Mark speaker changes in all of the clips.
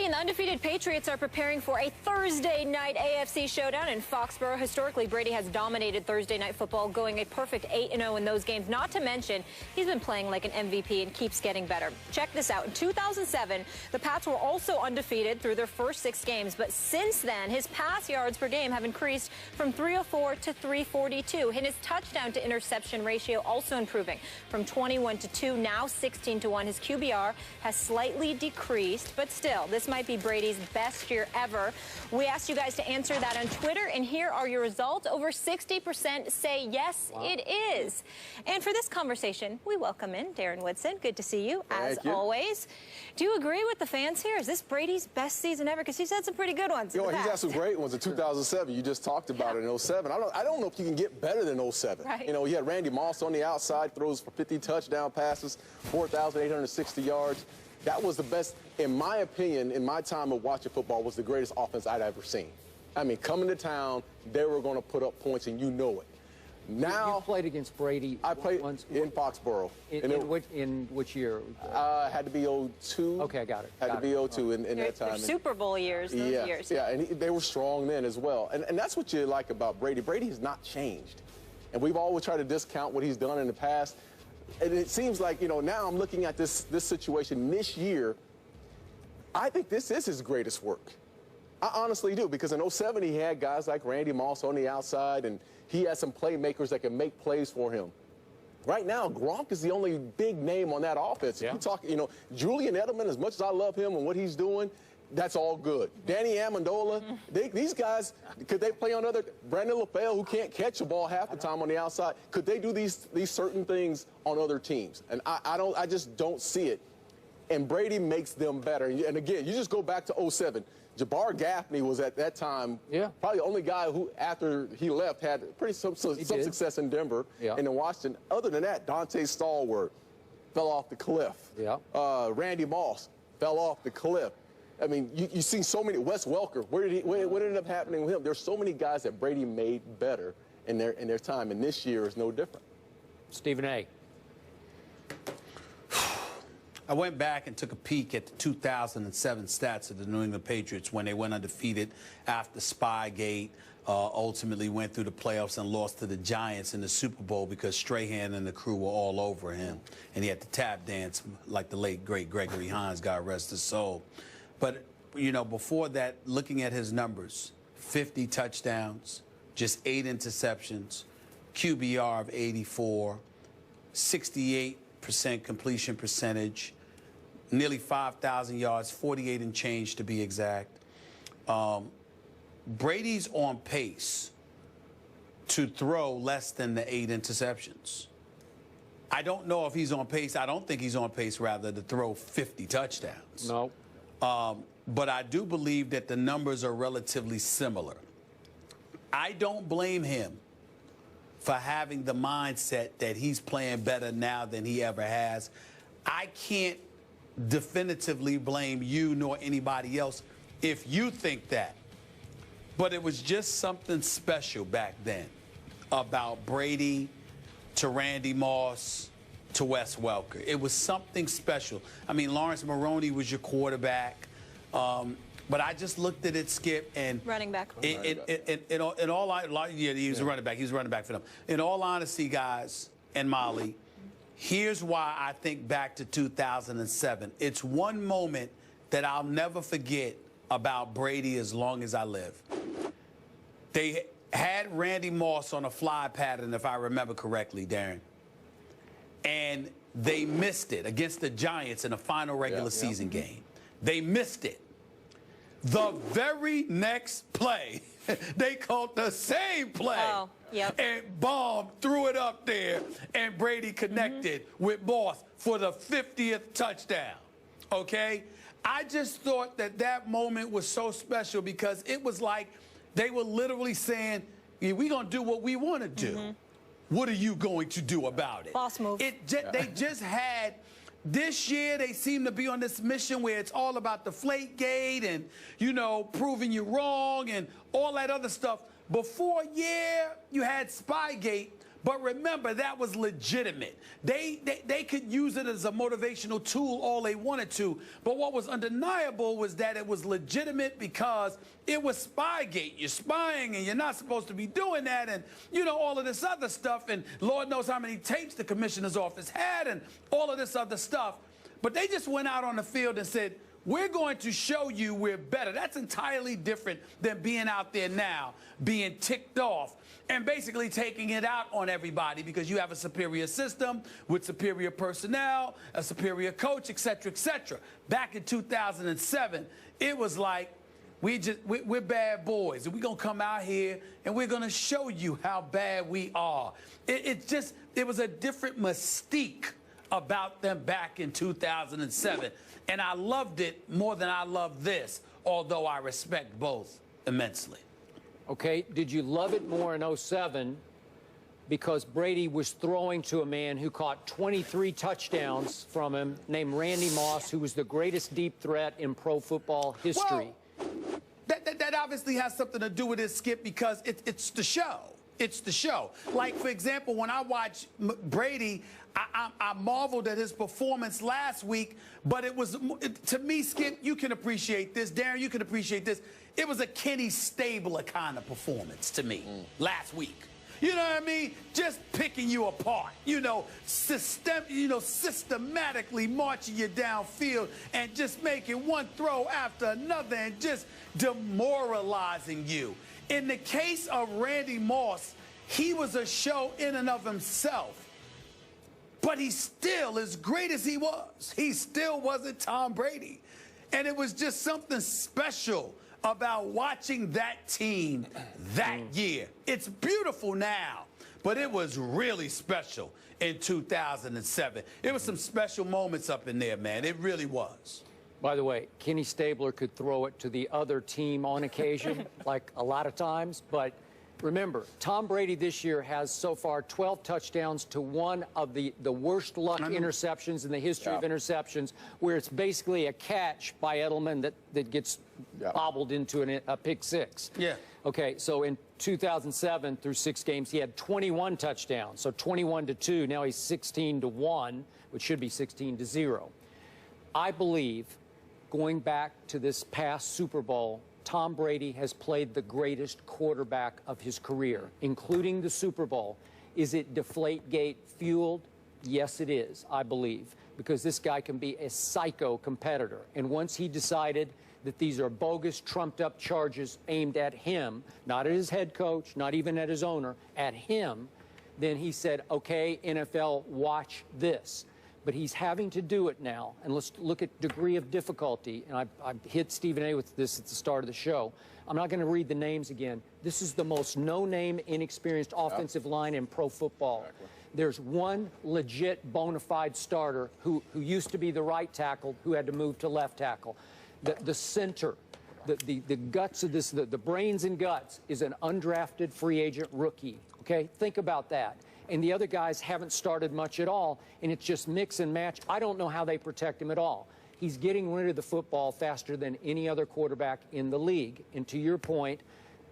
Speaker 1: and the undefeated Patriots are preparing for a Thursday night AFC showdown in Foxborough. Historically, Brady has dominated Thursday night football, going a perfect 8-0 in those games. Not to mention, he's been playing like an MVP and keeps getting better. Check this out. In 2007, the Pats were also undefeated through their first 6 games. But since then, his pass yards per game have increased from 304 to 342. And his touchdown to interception ratio also improving from 21 to 2, now 16 to 1. His QBR has slightly decreased, but still, this might be Brady's best year ever. We asked you guys to answer that on Twitter, and here are your results. Over 60% say yes, it is. And for this conversation, we welcome in Darren Woodson. Good to see you, as always. Do you agree with the fans here? Is this Brady's best season ever? Because he's had some pretty good ones.
Speaker 2: He's had some great ones in 2007. You just talked about it in 07. I don't know if you can get better than 07.
Speaker 1: Right.
Speaker 2: You know, you had Randy Moss on the outside, throws for 50 touchdown passes, 4,860 yards. That was the best, in my opinion, in my time of watching football, was the greatest offense I'd ever seen. I mean, coming to town, they were going to put up points, and you know it. Now,
Speaker 3: you played against Brady.
Speaker 2: I played in Foxborough.
Speaker 3: In which year?
Speaker 2: Had to be 02.
Speaker 3: Okay, I got it.
Speaker 2: Had to be 02 in that time.
Speaker 1: Super Bowl years, those years.
Speaker 2: Yeah, and they were strong then as well. And that's what you like about Brady. Brady has not changed. And we've always tried to discount what he's done in the past. And it seems like, you know, now I'm looking at this situation this year. I think this is his greatest work. I honestly do, because in 07 he had guys like Randy Moss on the outside, and he had some playmakers that can make plays for him. Right now, Gronk is the only big name on that offense. Yeah. You talk, you know, Julian Edelman, as much as I love him and what he's doing, that's all good. Danny Amendola, these guys, could they play on other? Brandon LaFell, who can't catch the ball half the time on the outside, could they do these certain things on other teams? And I just don't see it. And Brady makes them better. And again, you just go back to 07. Jabbar Gaffney was at that time probably the only guy who, after he left, had some success in Denver and in Washington. Other than that, Dante Stallworth fell off the cliff. Randy Moss fell off the cliff. I mean, you see so many. Wes Welker, what ended up happening with him? There's so many guys that Brady made better in their time, and this year is no different.
Speaker 3: Stephen A.
Speaker 4: I went back and took a peek at the 2007 stats of the New England Patriots when they went undefeated after Spygate, ultimately went through the playoffs and lost to the Giants in the Super Bowl because Strahan and the crew were all over him, and he had to tap dance like the late, great Gregory Hines, God rest his soul. But, you know, before that, looking at his numbers, 50 touchdowns, just 8 interceptions, QBR of 84, 68% completion percentage, nearly 5,000 yards, 48 and change to be exact. Brady's on pace to throw less than the 8 interceptions. I don't know if he's on pace. I don't think he's on pace, rather, to throw 50 touchdowns.
Speaker 3: No.
Speaker 4: But I do believe that the numbers are relatively similar. I don't blame him for having the mindset that he's playing better now than he ever has. I can't definitively blame you nor anybody else if you think that. But it was just something special back then about Brady to Randy Moss to Wes Welker. It was something special. I mean, Lawrence Maroney was your quarterback. But I just looked at it, Skip, and
Speaker 1: running back.
Speaker 4: He was a running back. He was a running back for them. In all honesty, guys, and Molly, here's why I think back to 2007. It's one moment that I'll never forget about Brady as long as I live. They had Randy Moss on a fly pattern, if I remember correctly, Darren, and they missed it against the Giants in a final regular season game. They missed it. The very next play, they called the same play. And Baum threw it up there, and Brady connected with Moss for the 50th touchdown. Okay? I just thought that moment was so special because it was like they were literally saying, yeah, we're going to do what we want to do. What are you going to do about it?
Speaker 1: Boss move.
Speaker 4: They just had... This year, they seem to be on this mission where it's all about the Deflategate and, you know, proving you wrong and all that other stuff. Before, yeah, you had Spygate, But remember, that was legitimate. They could use it as a motivational tool all they wanted to. But what was undeniable was that it was legitimate because it was Spygate. You're spying and you're not supposed to be doing that, and, you know, all of this other stuff. And Lord knows how many tapes the commissioner's office had and all of this other stuff. But they just went out on the field and said, we're going to show you we're better. That's entirely different than being out there now, being ticked off and basically taking it out on everybody because you have a superior system with superior personnel, a superior coach, et cetera, et cetera. Back in 2007, it was like, we're bad boys, and we're going to come out here and we're going to show you how bad we are. It was a different mystique about them back in 2007. And I loved it more than I love this, although I respect both immensely.
Speaker 3: Okay, did you love it more in 07 because Brady was throwing to a man who caught 23 touchdowns from him named Randy Moss, who was the greatest deep threat in pro football history?
Speaker 4: Well, that obviously has something to do with it, Skip, because it's the show. It's the show. Like, for example, when I watch Brady, I marveled at his performance last week, but it was, to me, Skip, you can appreciate this. Darren, you can appreciate this. It was a Kenny Stabler kind of performance to me last week. You know what I mean? Just picking you apart, you know, systematically marching you downfield and just making one throw after another and just demoralizing you. In the case of Randy Moss, he was a show in and of himself. But he still, as great as he was, he still wasn't Tom Brady. And it was just something special about watching that team that year. It's beautiful now, but it was really special in 2007. It was some special moments up in there, man. It really was.
Speaker 3: By the way, Kenny Stabler could throw it to the other team on occasion, like a lot of times. But remember, Tom Brady this year has so far 12 touchdowns to one of the worst luck interceptions in the history of interceptions, where it's basically a catch by Edelman that gets bobbled into a pick six. Yeah. Okay, so in 2007 through 6 games, he had 21 touchdowns, so 21-2. Now he's 16-1, which should be 16-0. I believe, going back to this past Super Bowl, Tom Brady has played the greatest quarterback of his career, including the Super Bowl. Is it Deflategate fueled? Yes, it is, I believe, because this guy can be a psycho competitor. And once he decided that these are bogus, trumped-up charges aimed at him, not at his head coach, not even at his owner, at him, then he said, okay, NFL, watch this. But he's having to do it now. And let's look at degree of difficulty. And I hit Stephen A. with this at the start of the show. I'm not going to read the names again. This is the most no-name, inexperienced offensive line in pro football. Exactly. There's one legit bona fide starter who used to be the right tackle, who had to move to left tackle. The center, the guts of this, the brains and guts, is an undrafted free agent rookie. Okay, think about that. And the other guys haven't started much at all, and it's just mix and match. I don't know how they protect him at all. He's getting rid of the football faster than any other quarterback in the league. And to your point,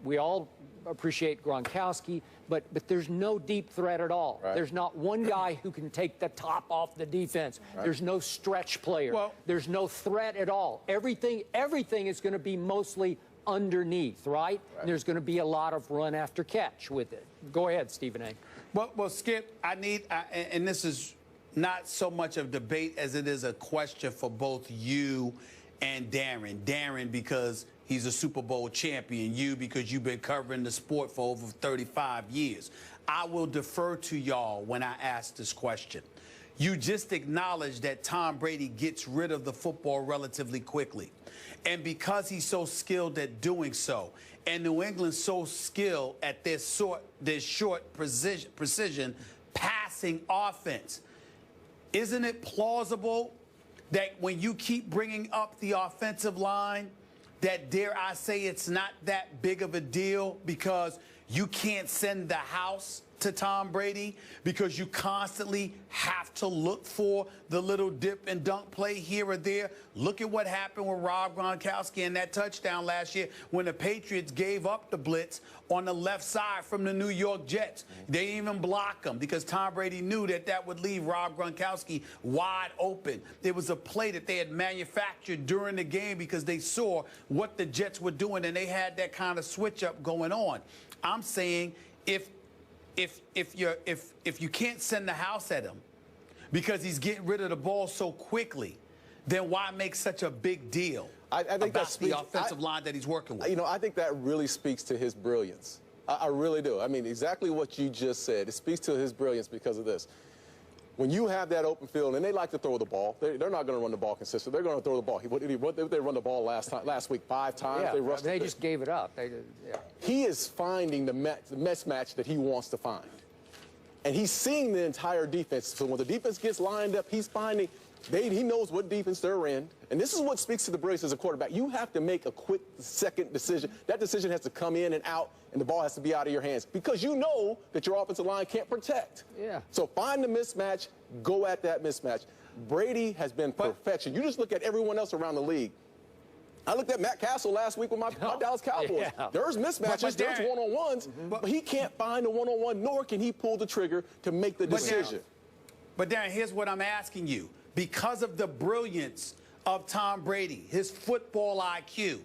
Speaker 3: we all appreciate Gronkowski, but there's no deep threat at all. Right. There's not one guy who can take the top off the defense. Right. There's no stretch player. Well, there's no threat at all. Everything is going to be mostly underneath, right? And there's going to be a lot of run after catch with it. Go ahead, Stephen A.
Speaker 4: Well, Skip, and this is not so much of debate as it is a question for both you and Darren. Darren, because he's a Super Bowl champion. You, because you've been covering the sport for over 35 years. I will defer to y'all when I ask this question. You just acknowledged that Tom Brady gets rid of the football relatively quickly. And because he's so skilled at doing so, and New England's so skilled at their short precision passing offense, isn't it plausible that when you keep bringing up the offensive line, that, dare I say, it's not that big of a deal because you can't send the house to Tom Brady because you constantly have to look for the little dip and dunk play here or there. Look at what happened with Rob Gronkowski and that touchdown last year when the Patriots gave up the blitz on the left side from the New York Jets. They didn't even block them because Tom Brady knew that that would leave Rob Gronkowski wide open. It was a play that they had manufactured during the game because they saw what the Jets were doing and they had that kind of switch up going on. I'm saying if you can't send the house at him because he's getting rid of the ball so quickly, then why make such a big deal
Speaker 2: I think
Speaker 4: about
Speaker 2: that's
Speaker 4: the offensive line that he's working with?
Speaker 2: You know, I think that really speaks to his brilliance. I really do. I mean, exactly what you just said. It speaks to his brilliance because of this. When you have that open field, and they like to throw the ball, they're not going to run the ball consistently. They're going to throw the ball. They run the ball last week 5 times.
Speaker 3: Yeah, they just gave it up. Yeah.
Speaker 2: He is finding the mismatch that he wants to find. And he's seeing the entire defense. So when the defense gets lined up, he's finding he knows what defense they're in. And this is what speaks to the brilliance as a quarterback. You have to make a quick second decision. That decision has to come in and out, and the ball has to be out of your hands because you know that your offensive line can't protect.
Speaker 3: Yeah.
Speaker 2: So find the mismatch, go at that mismatch. Brady has been perfection. You just look at everyone else around the league. I looked at Matt Castle last week with my Dallas Cowboys.
Speaker 3: Yeah.
Speaker 2: There's mismatches, there's one-on-ones, but he can't find a one-on-one, nor can he pull the trigger to make the decision.
Speaker 4: But Darren, here's what I'm asking you. Because of the brilliance of Tom Brady, his football IQ,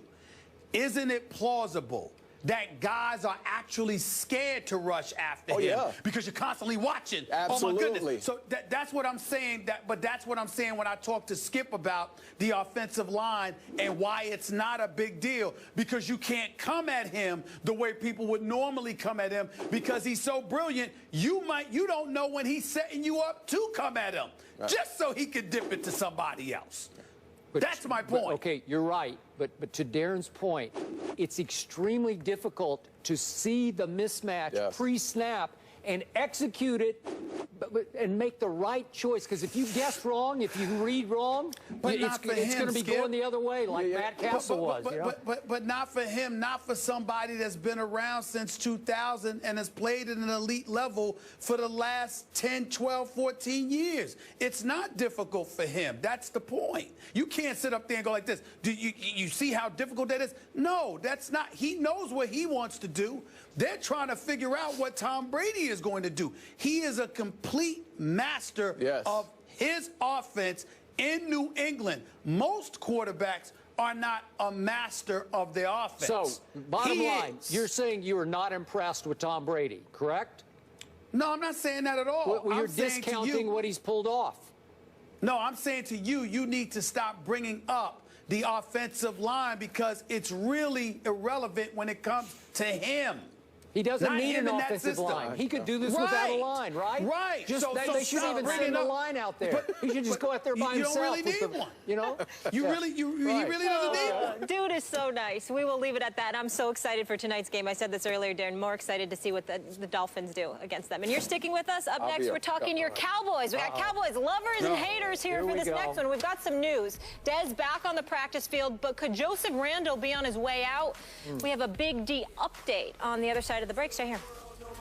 Speaker 4: isn't it plausible that guys are actually scared to rush after him?
Speaker 2: Yeah.
Speaker 4: Because you're constantly watching.
Speaker 2: Absolutely.
Speaker 4: Oh, my goodness. So that's what I'm saying. But that's what I'm saying when I talk to Skip about the offensive line and why it's not a big deal. Because you can't come at him the way people would normally come at him because he's so brilliant. You don't know when he's setting you up to come at him, just so he could dip it to somebody else. That's my point.
Speaker 3: Okay, you're right. But to Darren's point, it's extremely difficult to see the mismatch pre-snap and execute it and make the right choice. Because if you guess wrong, if you read wrong, it's going to be going the other way like Matt Castle was.
Speaker 4: But not for him, not for somebody that's been around since 2000 and has played at an elite level for the last 10, 12, 14 years. It's not difficult for him. That's the point. You can't sit up there and go like this. Do you see how difficult that is? No, that's not. He knows what he wants to do. They're trying to figure out what Tom Brady is going to do. He is a complete master of his offense in New England. Most quarterbacks are not a master of their offense.
Speaker 3: So, bottom line, you're saying you are not impressed with Tom Brady, correct?
Speaker 4: No, I'm not saying that at all.
Speaker 3: Well, you're discounting what he's pulled off.
Speaker 4: No, I'm saying to you, you need to stop bringing up the offensive line because it's really irrelevant when it comes to him.
Speaker 3: He doesn't need an offensive line. He could do this without a line, right?
Speaker 4: Right.
Speaker 3: They shouldn't even send a line out there. He should just go out there by himself.
Speaker 4: You don't really need one.
Speaker 3: You know?
Speaker 4: He really doesn't need one.
Speaker 1: Dude is so nice. We will leave it at that. I'm so excited for tonight's game. I said this earlier, Darren. More excited to see what the Dolphins do against them. And you're sticking with us. Up next, we're talking your Cowboys. We got Cowboys lovers and haters here for this next one. We've got some news. Dez back on the practice field, but could Joseph Randle be on his way out? We have a Big D update on the other side of the break. Stay here.